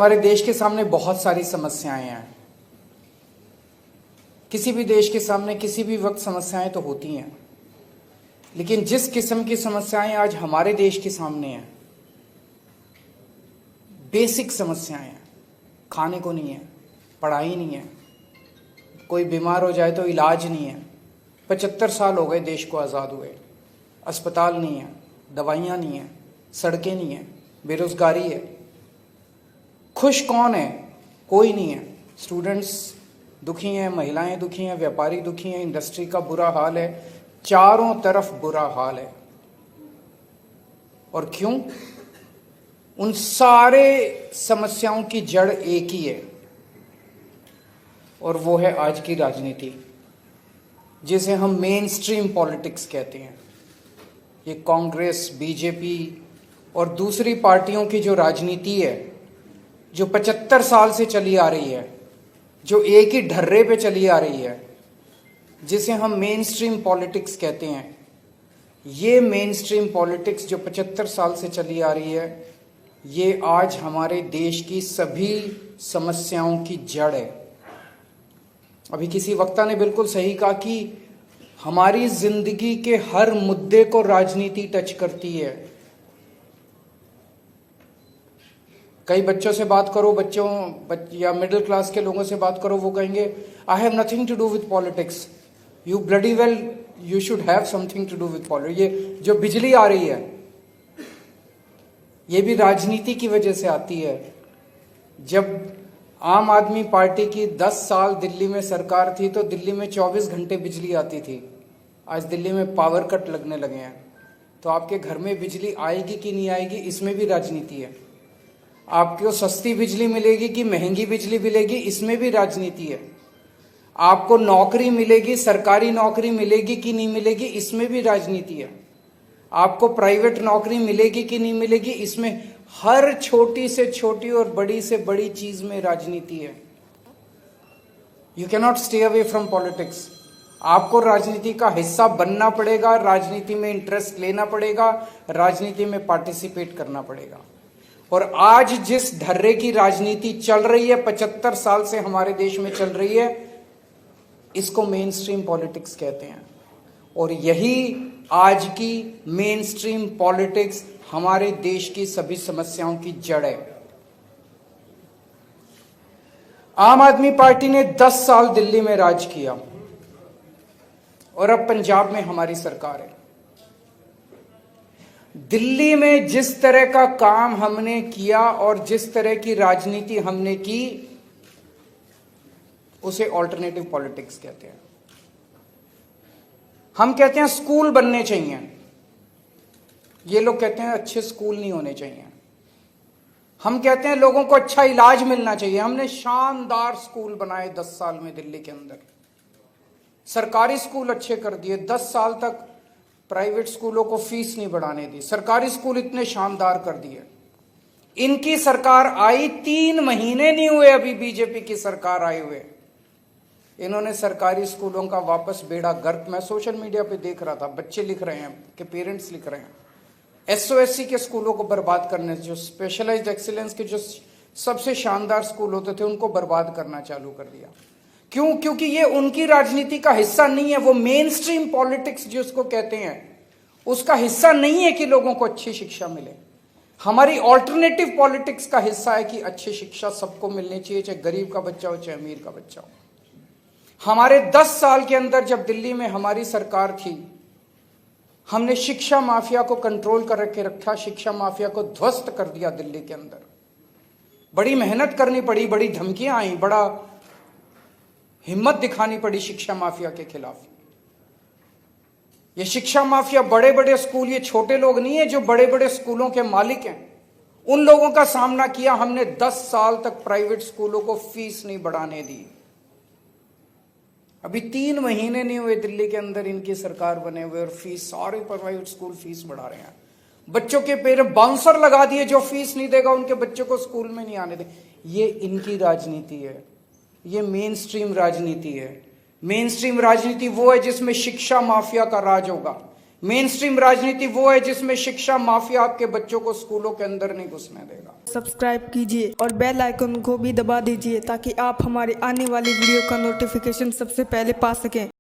हमारे देश के सामने बहुत सारी समस्याएं हैं। किसी भी देश के सामने किसी भी वक्त समस्याएं तो होती हैं, लेकिन जिस किस्म की समस्याएं आज हमारे देश के सामने हैं, बेसिक समस्याएं हैं। खाने को नहीं है, पढ़ाई नहीं है, कोई बीमार हो जाए तो इलाज नहीं है। 75 साल हो गए देश को आज़ाद हुए, अस्पताल नहीं है, दवाइयाँ नहीं है, सड़कें नहीं है, बेरोजगारी है। खुश कौन है? कोई नहीं है। स्टूडेंट्स दुखी हैं, महिलाएं दुखी हैं, व्यापारी दुखी हैं, इंडस्ट्री का बुरा हाल है, चारों तरफ बुरा हाल है। और क्यों? उन सारे समस्याओं की जड़ एक ही है, और वो है आज की राजनीति, जिसे हम मेन स्ट्रीम पॉलिटिक्स कहते हैं। ये कांग्रेस, बीजेपी और दूसरी पार्टियों की जो राजनीति है, जो 75 साल से चली आ रही है, जो एक ही ढर्रे पे चली आ रही है, जिसे हम मेन स्ट्रीम पॉलिटिक्स कहते हैं। ये मेन स्ट्रीम पॉलिटिक्स जो 75 साल से चली आ रही है, ये आज हमारे देश की सभी समस्याओं की जड़ है। अभी किसी वक्ता ने बिल्कुल सही कहा कि हमारी जिंदगी के हर मुद्दे को राजनीति टच करती है। कई बच्चों से बात करो, या मिडिल क्लास के लोगों से बात करो, वो कहेंगे I have nothing to do with politics. You bloody well you should have something to do with politics. ये जो बिजली आ रही है, ये भी राजनीति की वजह से आती है। जब आम आदमी पार्टी की 10 साल दिल्ली में सरकार थी, तो दिल्ली में 24 घंटे बिजली आती थी। आज दिल्ली में पावर कट लगने लगे हैं। तो आपके घर में बिजली आएगी कि नहीं आएगी, इसमें भी राजनीति है। आपको सस्ती बिजली मिलेगी कि महंगी बिजली मिलेगी, इसमें भी राजनीति है। आपको नौकरी मिलेगी, सरकारी नौकरी मिलेगी कि नहीं मिलेगी, इसमें भी राजनीति है। आपको प्राइवेट नौकरी मिलेगी कि नहीं मिलेगी, इसमें हर छोटी से छोटी और बड़ी से बड़ी चीज में राजनीति है। You can not stay away from politics. आपको राजनीति का हिस्सा बनना पड़ेगा, राजनीति में इंटरेस्ट लेना पड़ेगा, राजनीति में पार्टिसिपेट करना पड़ेगा। और आज जिस ढर्रे की राजनीति चल रही है, 75 साल से हमारे देश में चल रही है, इसको मेन स्ट्रीम पॉलिटिक्स कहते हैं। और यही आज की मेन स्ट्रीम पॉलिटिक्स हमारे देश की सभी समस्याओं की जड़ है। आम आदमी पार्टी ने 10 साल दिल्ली में राज किया, और अब पंजाब में हमारी सरकार है। दिल्ली में जिस तरह का काम हमने किया और जिस तरह की राजनीति हमने की, उसे ऑल्टरनेटिव पॉलिटिक्स कहते हैं। हम कहते हैं स्कूल बनने चाहिए, ये लोग कहते हैं अच्छे स्कूल नहीं होने चाहिए। हम कहते हैं लोगों को अच्छा इलाज मिलना चाहिए। हमने शानदार स्कूल बनाए 10 साल में दिल्ली के अंदर, सरकारी स्कूल अच्छे कर दिए। 10 साल तक प्राइवेट स्कूलों को फीस नहीं बढ़ाने दी, सरकारी स्कूल इतने शानदार कर दिए। इनकी सरकार आई 3 महीने नहीं हुए अभी बीजेपी की सरकार आए हुए, इन्होंने सरकारी स्कूलों का वापस बेड़ा गर्क। मैं सोशल मीडिया पे देख रहा था, बच्चे लिख रहे हैं कि पेरेंट्स लिख रहे हैं, एसओएससी के स्कूलों को बर्बाद करने, जो स्पेशलाइज्ड एक्सीलेंस के जो सबसे शानदार स्कूल होते थे, उनको बर्बाद करना चालू कर दिया। क्यों? क्योंकि ये उनकी राजनीति का हिस्सा नहीं है। वो मेन स्ट्रीम पॉलिटिक्स जो उसको कहते हैं, उसका हिस्सा नहीं है कि लोगों को अच्छी शिक्षा मिले। हमारी ऑल्टरनेटिव पॉलिटिक्स का हिस्सा है कि अच्छी शिक्षा सबको मिलनी चाहिए, चाहे गरीब का बच्चा हो चाहे अमीर का बच्चा हो। हमारे 10 साल के अंदर जब दिल्ली में हमारी सरकार थी, हमने शिक्षा माफिया को कंट्रोल कर रखा, शिक्षा माफिया को ध्वस्त कर दिया दिल्ली के अंदर। बड़ी मेहनत करनी पड़ी, बड़ी धमकियां आई, बड़ा हिम्मत दिखानी पड़ी शिक्षा माफिया के खिलाफ। ये शिक्षा माफिया, बड़े बड़े स्कूल, ये छोटे लोग नहीं है जो बड़े बड़े स्कूलों के मालिक हैं, उन लोगों का सामना किया हमने। 10 साल तक प्राइवेट स्कूलों को फीस नहीं बढ़ाने दी। अभी 3 महीने नहीं हुए दिल्ली के अंदर इनकी सरकार बने हुए, और फीस, सारे प्राइवेट स्कूल फीस बढ़ा रहे हैं। बच्चों के पेरेंट्स बाउंसर लगा दिए, जो फीस नहीं देगा उनके बच्चों को स्कूल में नहीं आने दे। ये इनकी राजनीति है, ये मेन स्ट्रीम राजनीति है। मेन स्ट्रीम राजनीति वो है जिसमें शिक्षा माफिया का राज होगा। मेन स्ट्रीम राजनीति वो है जिसमें शिक्षा माफिया आपके बच्चों को स्कूलों के अंदर नहीं घुसने देगा। सब्सक्राइब कीजिए और बेल आइकन को भी दबा दीजिए ताकि आप हमारे आने वाली वीडियो का नोटिफिकेशन सबसे पहले पा सकें।